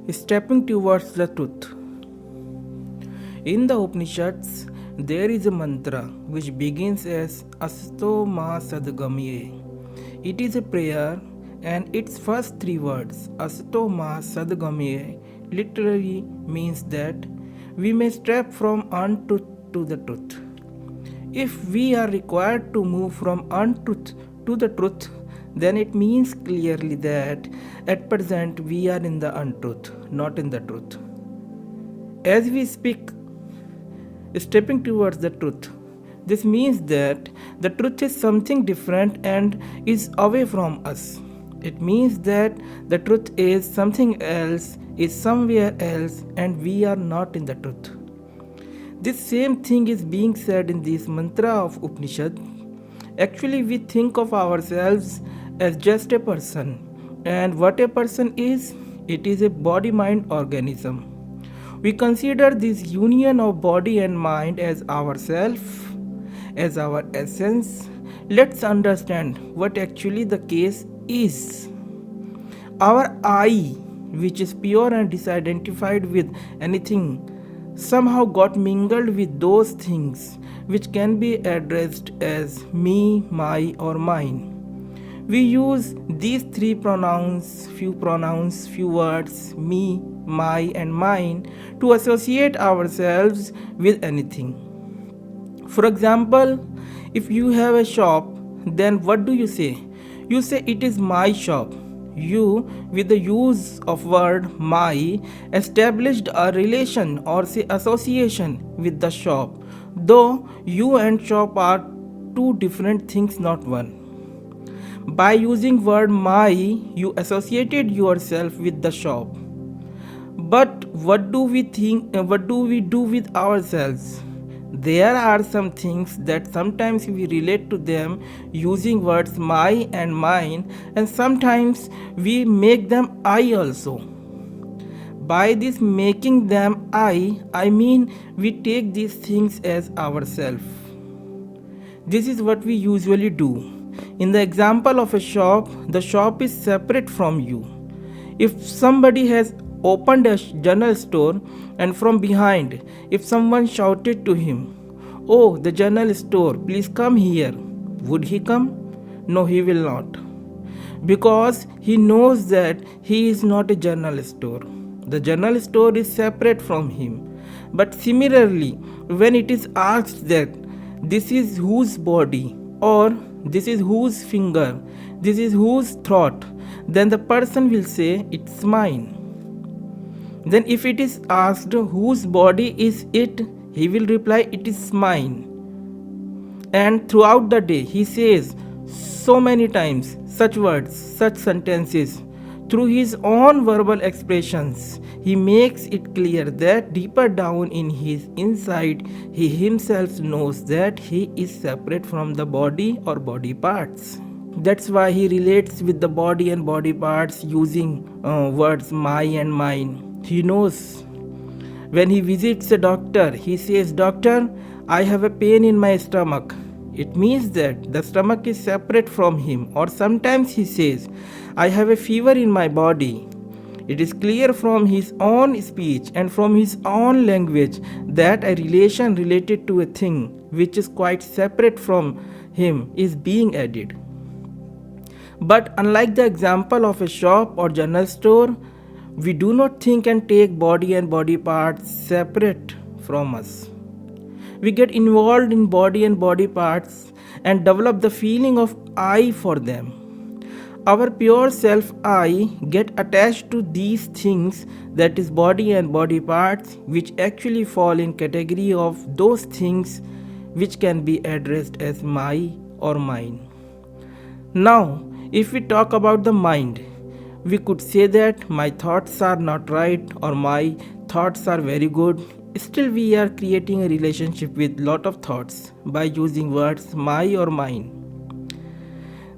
Stepping towards the truth. In the Upanishads, there is a mantra which begins as Asto Ma Sadgamye. It is a prayer, and its first three words, Asto Ma Sadgamye, literally means that we may step from untruth to the truth. If we are required to move from untruth to the truth, then it means clearly that at present we are in the untruth, not in the truth. As we speak, stepping towards the truth, this means that the truth is something different and is away from us. It means that the truth is something else, is somewhere else, and we are not in the truth. This same thing is being said in this mantra of Upanishad. Actually, we think of ourselves as just a person, and what a person is, it is a body-mind organism. We consider this union of body and mind as ourself, as our essence. Let's understand what actually the case is. Our I, which is pure and disidentified with anything, somehow got mingled with those things which can be addressed as me, my, or mine. We use these few pronouns, few words, me, my, and mine, to associate ourselves with anything. For example, if you have a shop, then what do you say? You say it is my shop. You, with the use of word my, established a relation or say association with the shop, though you and shop are two different things, not one. By using word my, you associated yourself with the shop. But what do we do with ourselves? There are some things that sometimes we relate to them using words my and mine, and sometimes we make them I also. By this making them I mean we take these things as ourselves. This is what we usually do. In the example of a shop, the shop is separate from you. If somebody has opened a general store and from behind, if someone shouted to him, "Oh, the general store, please come here," would he come? No, he will not. Because he knows that he is not a general store. The general store is separate from him. But similarly, when it is asked that this is whose body, or this is whose finger, this is whose throat, then the person will say it's mine. Then if it is asked whose body is it, he will reply it is mine. And throughout the day he says so many times such words, such sentences. Through his own verbal expressions, he makes it clear that deeper down in his inside, he himself knows that he is separate from the body or body parts. That's why he relates with the body and body parts using words my and mine. He knows. When he visits a doctor, he says, "Doctor, I have a pain in my stomach." It means that the stomach is separate from him. Or sometimes he says, "I have a fever in my body." It is clear from his own speech and from his own language that a relation related to a thing which is quite separate from him is being added. But unlike the example of a shop or general store, we do not think and take body and body parts separate from us. We get involved in body and body parts and develop the feeling of I for them. Our pure self I get attached to these things, that is body and body parts, which actually fall in category of those things which can be addressed as my or mine. Now, if we talk about the mind, we could say that my thoughts are not right or my thoughts are very good. Still we are creating a relationship with lot of thoughts by using words my or mine.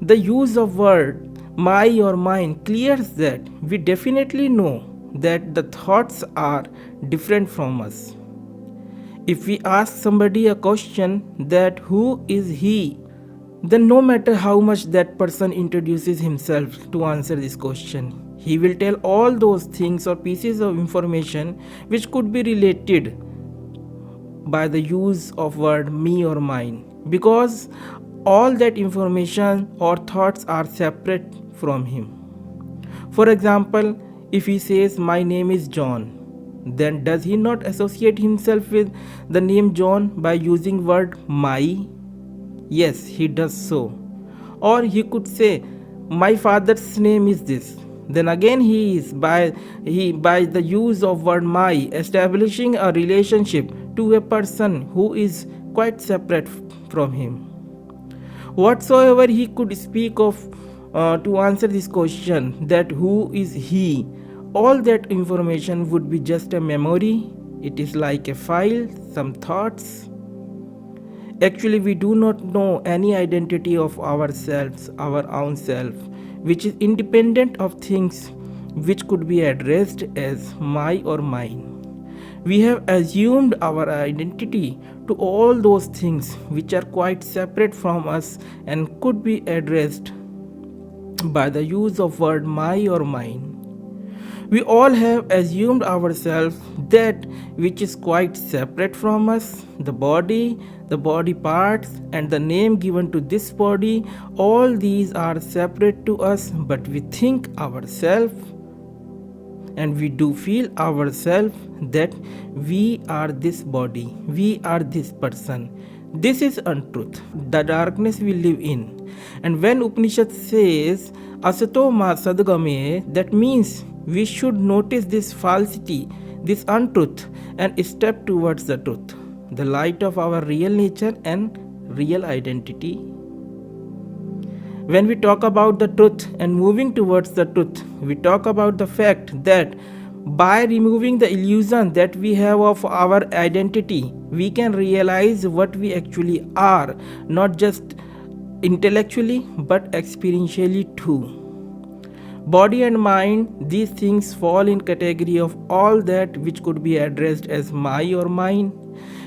The use of word my or mine clears that we definitely know that the thoughts are different from us. If we ask somebody a question that who is he, then no matter how much that person introduces himself to answer this question, He will tell all those things or pieces of information which could be related by the use of word me or mine, because all that information or thoughts are separate from him. For example, if he says my name is John, then does he not associate himself with the name John by using word my? Yes, he does so. Or he could say my father's name is this. Then again he is by the use of word my establishing a relationship to a person who is quite separate from him. Whatsoever he could speak of to answer this question, that who is he, all that information would be just a memory. It is like a file, some thoughts. Actually, we do not know any identity of ourselves, our own self, which is independent of things which could be addressed as my or mine. We have assumed our identity to all those things which are quite separate from us and could be addressed by the use of word my or mine. We all have assumed ourselves that which is quite separate from us, the body parts, and the name given to this body. All these are separate to us, but we think ourselves and we do feel ourselves that we are this body, we are this person. This is untruth, the darkness we live in. And when Upanishad says Asato ma sadgame, that means we should notice this falsity, this untruth, and step towards the truth, the light of our real nature and real identity. When we talk about the truth and moving towards the truth, we talk about the fact that by removing the illusion that we have of our identity, we can realize what we actually are, not just intellectually but experientially too. Body and mind, these things fall in category of all that which could be addressed as my or mine.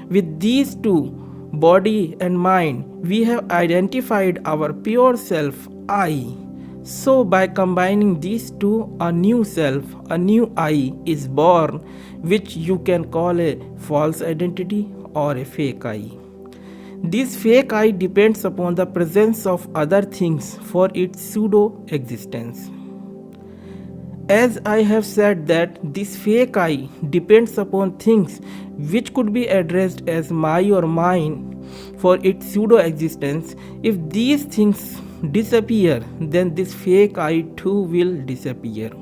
With these two, body and mind, we have identified our pure self, I. So by combining these two, a new self, a new I is born, which you can call a false identity or a fake I. This fake I depends upon the presence of other things for its pseudo existence. As I have said that this fake I depends upon things which could be addressed as my or mine for its pseudo existence. If these things disappear, then this fake I too will disappear.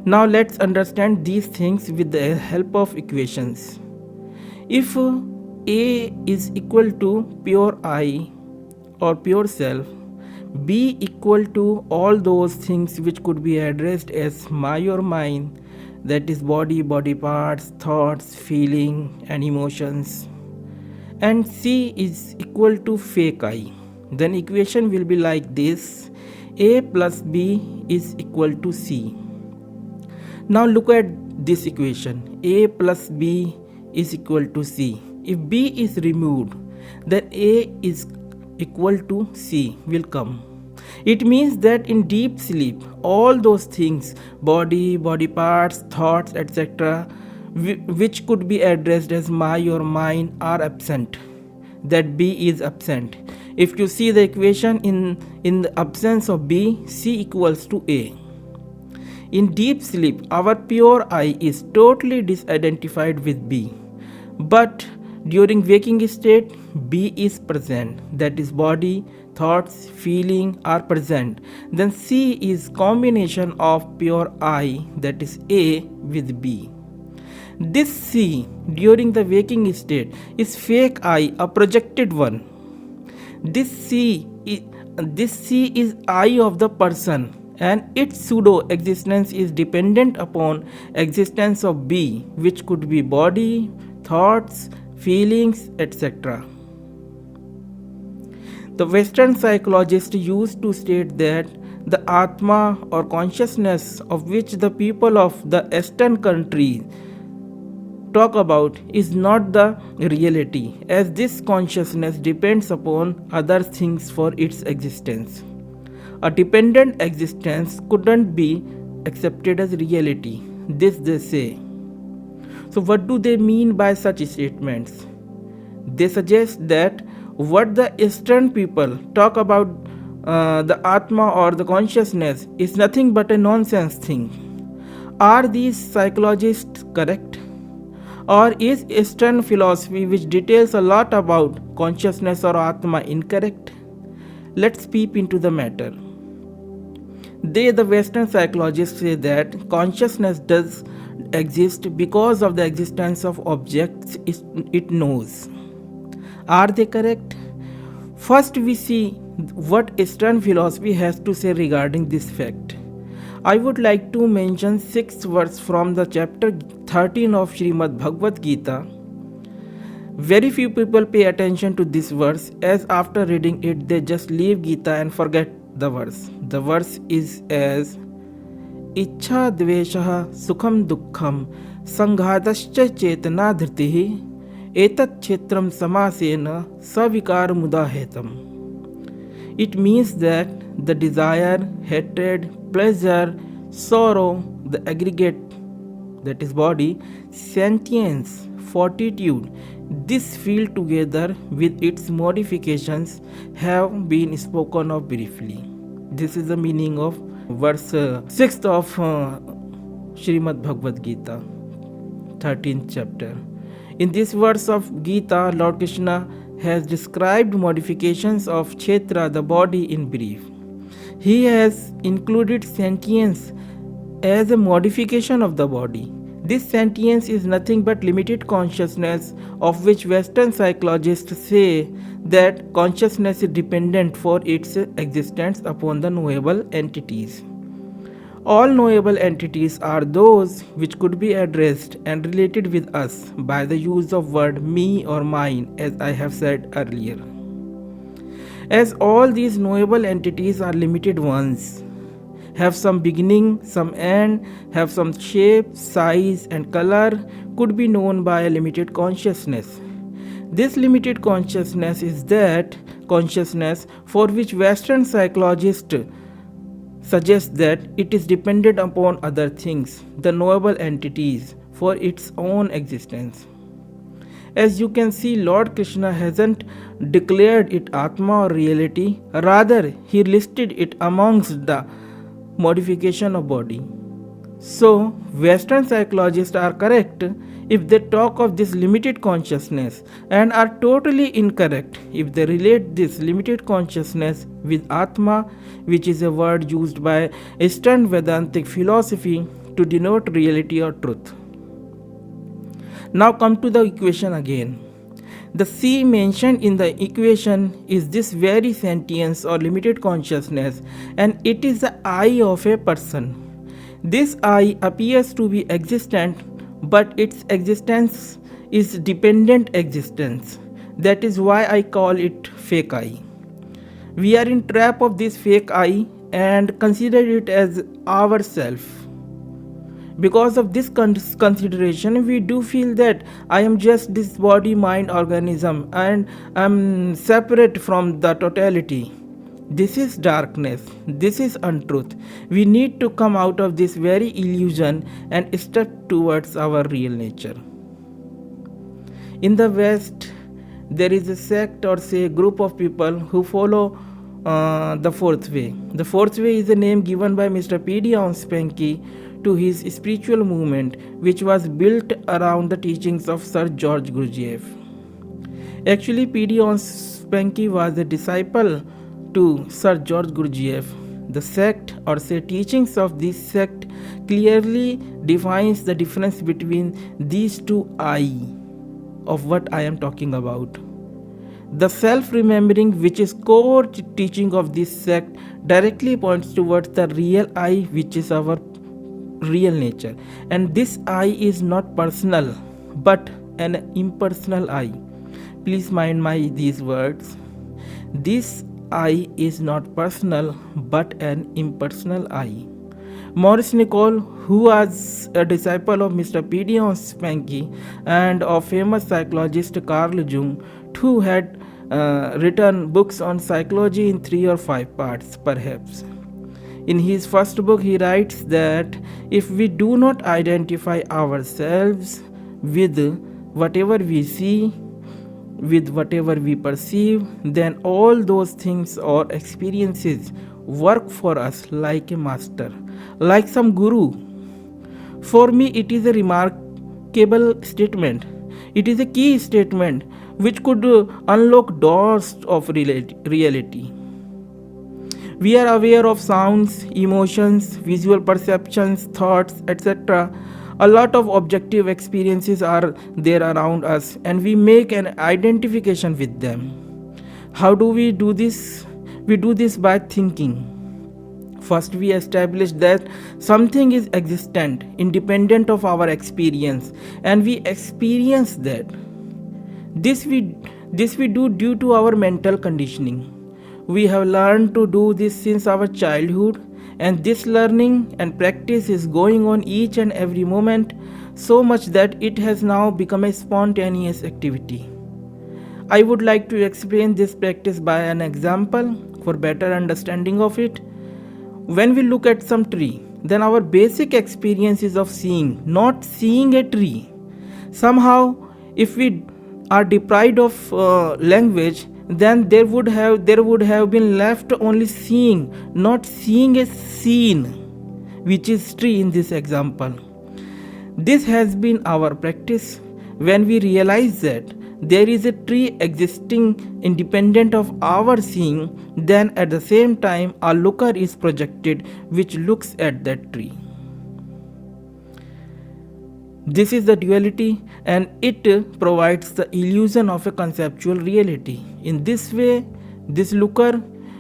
Now let's understand these things with the help of equations. If A is equal to pure I or pure self, B equal to all those things which could be addressed as my or mine, that is body parts, thoughts, feeling and emotions, and C is equal to fake I, then equation will be like this: A plus B is equal to C. Now look at this equation: A plus B is equal to C. If B is removed, then A is equal to C will come. It means that in deep sleep, all those things, body parts, thoughts, etc., which could be addressed as my or mine are absent. That B is absent. If you see the equation in the absence of B, C equals to A. In deep sleep, our pure I is totally disidentified with B. But during waking state, B is present, that is body, thoughts, feeling are present. Then C is combination of pure I, that is A, with B. This C during the waking state is fake I, a projected one. This C is I of the person, and its pseudo existence is dependent upon existence of B, which could be body, thoughts, feelings, etc. The Western psychologists used to state that the Atma or consciousness of which the people of the Eastern countries talk about is not the reality, as this consciousness depends upon other things for its existence. A dependent existence couldn't be accepted as reality. This they say. So, what do they mean by such statements? They suggest that what the Eastern people talk about the Atma or the consciousness is nothing but a nonsense thing. Are these psychologists correct? Or is Eastern philosophy, which details a lot about consciousness or Atma, incorrect? Let's peep into the matter. They, the Western psychologists, say that consciousness does exist because of the existence of objects it knows. Are they correct? First, we see what Eastern philosophy has to say regarding this fact. I would like to mention 6 words from the chapter 13 of Srimad Bhagavad Gita. Very few people pay attention to this verse, as after reading it they just leave Gita and forget the verse. The verse is as Ichha dveshaha sukham dukkham sanghadascha chetana dhritihi etat chetram samasena savikar mudahetam. It means that the desire, hatred, pleasure, sorrow, the aggregate, that is body, sentience, fortitude, this field together with its modifications have been spoken of briefly. This is the meaning of verse 6th of Srimad Bhagavad Gita, 13th chapter. In this verse of Gita, Lord Krishna has described modifications of Kshetra, the body, in brief. He has included sentience as a modification of the body. This sentience is nothing but limited consciousness, of which Western psychologists say that consciousness is dependent for its existence upon the knowable entities. All knowable entities are those which could be addressed and related with us by the use of word me or mine, as I have said earlier. As all these knowable entities are limited ones, have some beginning, some end, have some shape, size and color, could be known by a limited consciousness. This limited consciousness is that consciousness for which Western psychologists suggest that it is dependent upon other things, the knowable entities, for its own existence. As you can see, Lord Krishna hasn't declared it Atma or reality, rather he listed it amongst the modification of body. So, Western psychologists are correct if they talk of this limited consciousness, and are totally incorrect if they relate this limited consciousness with Atma, which is a word used by Eastern Vedantic philosophy to denote reality or truth. Now come to the equation again. The C mentioned in the equation is this very sentience or limited consciousness, and it is the I of a person. This I appears to be existent, but its existence is dependent existence. That is why I call it fake I. We are in trap of this fake I and consider it as ourself. Because of this consideration, we do feel that I am just this body, mind, organism, and I am separate from the totality. This is darkness. This is untruth. We need to come out of this very illusion and step towards our real nature. In the West, there is a sect or say group of people who follow the fourth way. The fourth way is a name given by Mr. P.D. Spanky to his spiritual movement, which was built around the teachings of Sir George Gurdjieff. Actually, P.D. Spanky was a disciple to Sir George Gurdjieff. The sect or say teachings of this sect clearly defines the difference between these two I of what I am talking about. The self-remembering, which is core teaching of this sect, directly points towards the real I, which is our real nature. And this I is not personal, but an impersonal I. Please mind these words. This I is not personal, but an impersonal I. Maurice Nicoll, who was a disciple of Mr. P.D. Spanky and of famous psychologist Carl Jung, who had written books on psychology in 3 or 5 parts perhaps. In his first book, he writes that if we do not identify ourselves with whatever we see, with whatever we perceive, then all those things or experiences work for us like a master, like some guru. For me, it is a remarkable statement. It is a key statement which could unlock doors of reality. We are aware of sounds, emotions, visual perceptions, thoughts, etc. A lot of objective experiences are there around us, and we make an identification with them. How do we do this? We do this by thinking. First, we establish that something is existent, independent of our experience, and we experience that. This we do due to our mental conditioning. We have learned to do this since our childhood, and this learning and practice is going on each and every moment, so much that it has now become a spontaneous activity. I would like to explain this practice by an example for better understanding of it. When we look at some tree, then our basic experience is of seeing, not seeing a tree. Somehow, if we are deprived of language, then there would have been left only seeing, not seeing a scene, which is tree in this example. This has been our practice. When we realize that there is a tree existing independent of our seeing, then at the same time a looker is projected which looks at that tree. This is the duality, and it provides the illusion of a conceptual reality. In this way, this looker,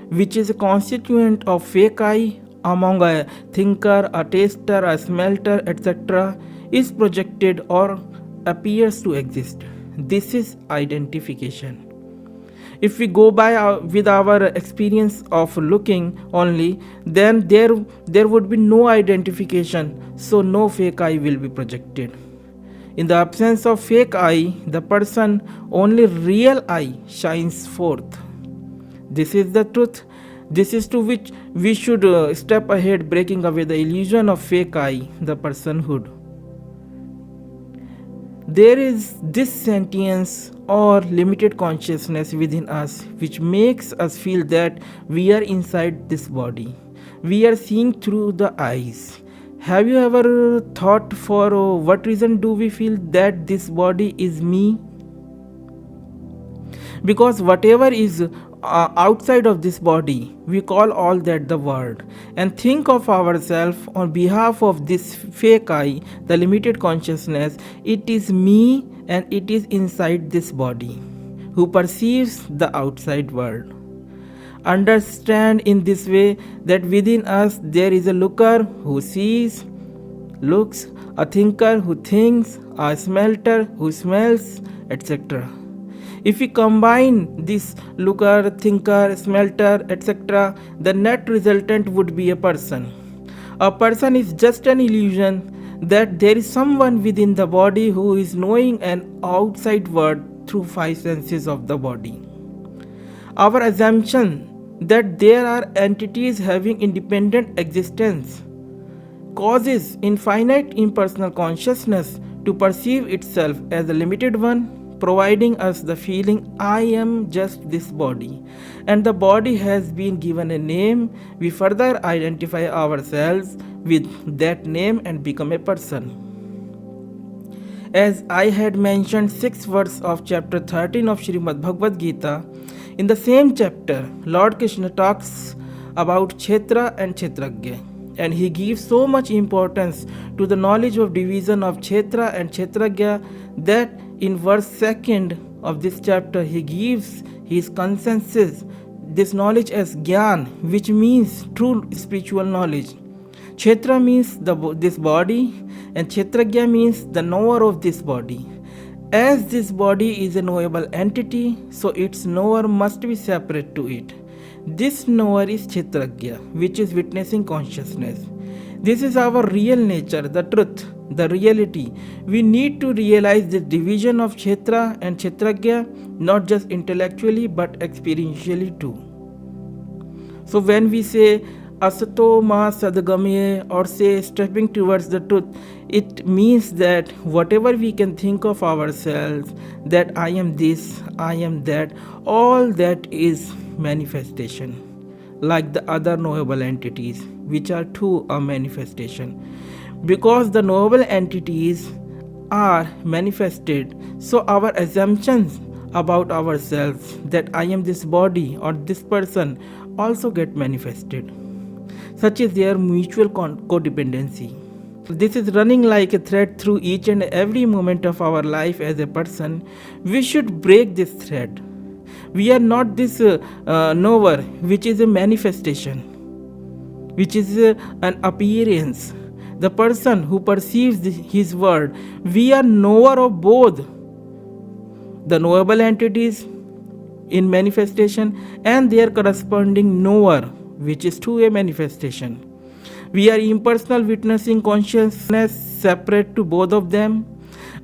which is a constituent of fake I among a thinker, a taster, a smelter, etc., is projected or appears to exist. This is identification. If we go by with our experience of looking only, then there would be no identification, so no fake I will be projected. In the absence of fake I, the person, only real I shines forth. This is the truth. This is to which we should step ahead, breaking away the illusion of fake I, the personhood. There is this sentience or limited consciousness within us which makes us feel that we are inside this body. We are seeing through the eyes. Have you ever thought for what reason do we feel that this body is me? Because whatever is outside of this body, we call all that the world, and think of ourselves on behalf of this fake I, the limited consciousness. It is me and it is inside this body who perceives the outside world. Understand in this way that within us there is a looker who sees, looks, a thinker who thinks, a smelter who smells, etc. If we combine this looker, thinker, smelter, etc., the net resultant would be a person. A person is just an illusion that there is someone within the body who is knowing an outside world through five senses of the body. Our assumption that there are entities having independent existence causes infinite impersonal consciousness to perceive itself as a limited one, providing us the feeling I am just this body, and the body has been given a name. We further identify ourselves with that name and become a person. As I had mentioned 6 verses of chapter 13 of Srimad Bhagavad Gita, in the same chapter, Lord Krishna talks about Kshetra and Kshetragya, and he gives so much importance to the knowledge of division of Kshetra and Kshetragya that in verse 2 of this chapter he gives his consensus this knowledge as Gyan, which means true spiritual knowledge. Kshetra means this body, and Kshetragya means the knower of this body. As this body is a knowable entity, so its knower must be separate to it. This knower is Kshetragya, which is witnessing consciousness. This is our real nature, the truth, the reality. We need to realize the division of Kshetra and Kshetragya, not just intellectually but experientially too. So when we say asato ma sadgamye, or say stepping towards the truth, it means that whatever we can think of ourselves, that I am this, I am that, all that is manifestation, like the other knowable entities, which are too a manifestation. Because the knowable entities are manifested, so our assumptions about ourselves, that I am this body or this person, also get manifested. Such is their mutual codependency. This is running like a thread through each and every moment of our life as a person. We should break this thread. We are not this knower, which is a manifestation, which is an appearance. The person who perceives his world, we are knower of both the knowable entities in manifestation and their corresponding knower, which is to a manifestation. We are impersonal witnessing consciousness separate to both of them.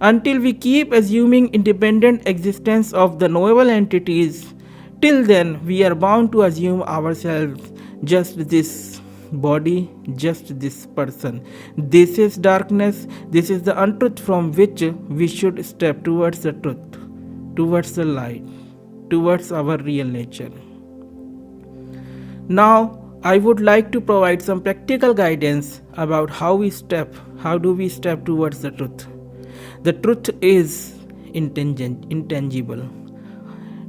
Until we keep assuming independent existence of the knowable entities, till then we are bound to assume ourselves just this body, just this person. This is darkness, this is the untruth from which we should step towards the truth, towards the light, towards our real nature. Now, I would like to provide some practical guidance about how do we step towards the truth. The truth is intangible.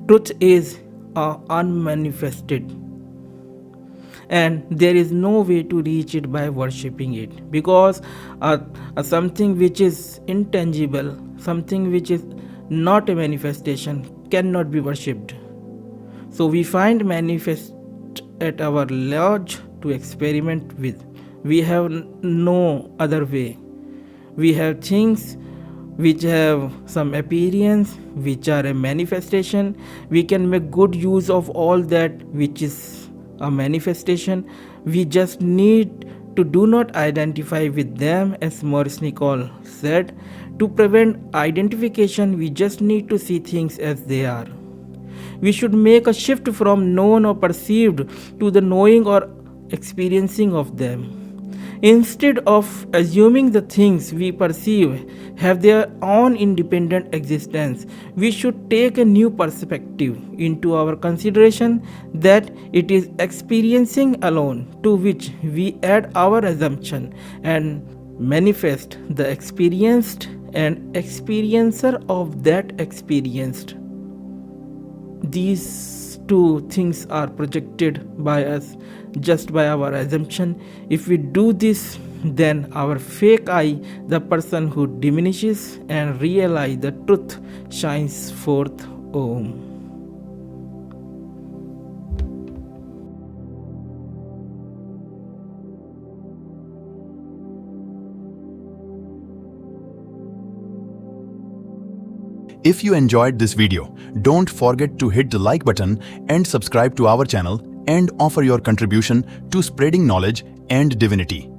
Truth is unmanifested, and there is no way to reach it by worshipping it, because something which is intangible, something which is not a manifestation, cannot be worshipped. So we find manifest at our lodge to experiment with. We have no other way. We have things which have some appearance, which are a manifestation. We can make good use of all that which is a manifestation. We just need to do not identify with them, as Maurice Nicoll said. To prevent identification, we just need to see things as they are. We should make a shift from known or perceived to the knowing or experiencing of them. Instead of assuming the things we perceive have their own independent existence, we should take a new perspective into our consideration, that it is experiencing alone, to which we add our assumption and manifest the experienced and experiencer of that experienced. These two things are projected by us just by our assumption. If we do this, then our fake I, the person who diminishes, and real I, the truth, shines forth. Om. If you enjoyed this video, don't forget to hit the like button and subscribe to our channel and offer your contribution to spreading knowledge and divinity.